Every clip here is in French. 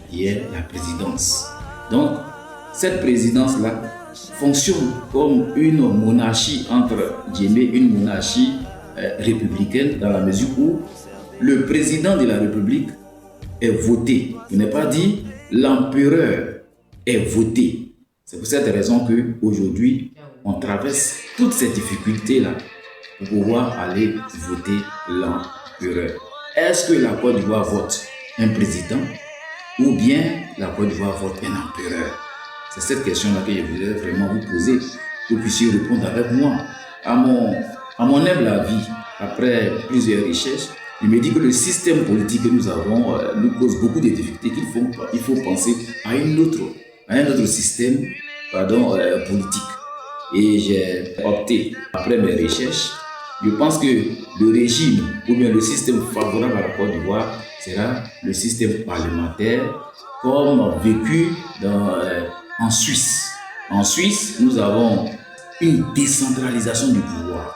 qui est la présidence. Donc, cette présidence-là fonctionne comme une monarchie, entre guillemets, une monarchie républicaine, dans la mesure où le président de la République est voté. Je n'ai pas dit l'empereur est voté. C'est pour cette raison qu'aujourd'hui, on traverse toutes ces difficultés-là pour pouvoir aller voter l'empereur. Est-ce que la Côte d'Ivoire vote un président ou bien la Côte d'Ivoire vote un empereur? C'est cette question-là que je voudrais vraiment vous poser, que vous puissiez répondre avec moi. À mon humble avis, après plusieurs recherches, il me dit que le système politique que nous avons nous cause beaucoup de difficultés, qu'il faut penser à un autre système politique. Et j'ai opté, après mes recherches, je pense que le régime ou bien le système favorable à la Côte d'Ivoire sera le système parlementaire comme vécu en Suisse. En Suisse, nous avons une décentralisation du pouvoir.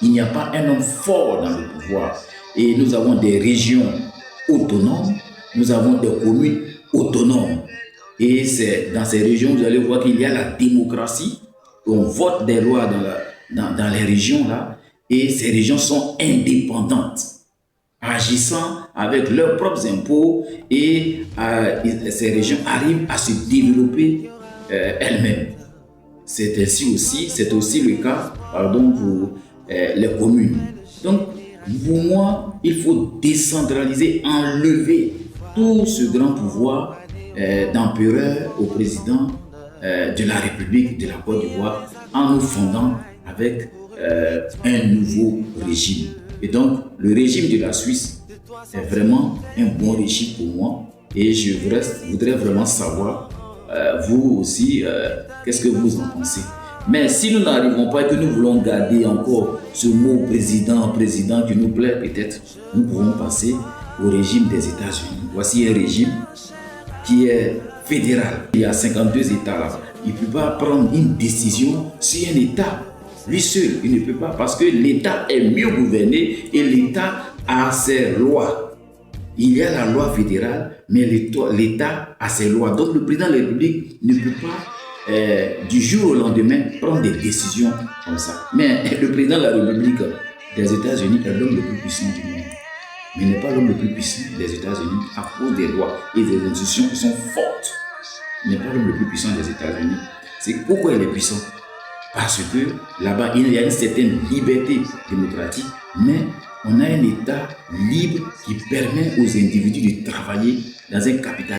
Il n'y a pas un homme fort dans le pouvoir. Et nous avons des régions autonomes, nous avons des communes autonomes. Et c'est dans ces régions, vous allez voir qu'il y a la démocratie. On vote des lois dans les régions là. Et ces régions sont indépendantes, agissant avec leurs propres impôts, et ces régions arrivent à se développer elles-mêmes. C'est aussi le cas pour les communes. Donc, pour moi, il faut décentraliser, enlever tout ce grand pouvoir d'empereur au président de la République de la Côte d'Ivoire, en nous fondant avec un nouveau régime. Et donc, le régime de la Suisse est vraiment un bon régime pour moi. Et je voudrais vraiment savoir, vous aussi, qu'est-ce que vous en pensez. Mais si nous n'arrivons pas et que nous voulons garder encore ce mot président qui nous plaît peut-être, nous pouvons passer au régime des États-Unis. Voici un régime qui est fédéral. Il y a 52 États là. Il ne peut pas prendre une décision sur un État. Lui seul, il ne peut pas, parce que l'État est mieux gouverné et l'État a ses lois. Il y a la loi fédérale, mais l'État a ses lois. Donc le président de la République ne peut pas, du jour au lendemain, prendre des décisions comme ça. Mais le président de la République des États-Unis est l'homme le plus puissant du monde. Mais il n'est pas l'homme le plus puissant des États-Unis à cause des lois et des institutions qui sont fortes. Il n'est pas l'homme le plus puissant des États-Unis. C'est pourquoi il est puissant. Parce que là-bas, il y a une certaine liberté démocratique, mais on a un État libre qui permet aux individus de travailler dans un capital.